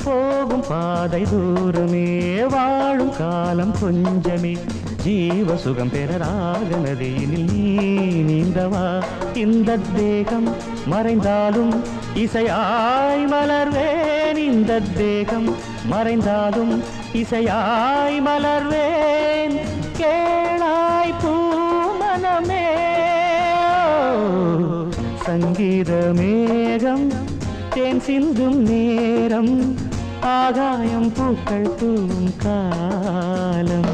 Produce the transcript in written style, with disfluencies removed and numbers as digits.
போகும் பாதை தூரமே வாழும் காலம் கொஞ்சமே ஜீவ சுகம் பெற ராக நதியினில் நீ நீந்தவா இந்த தேகம் மறைந்தாலும் இசையாய் மலர்வேன் இந்த தேகம் மறைந்தாலும் இசையாய் மலர்வேன் கேளாய் பூமனமே சங்கீத மேகம் தேன் சிந்தும் நேரம் ஆகாயம் பூக்கள் தூவும் காலம்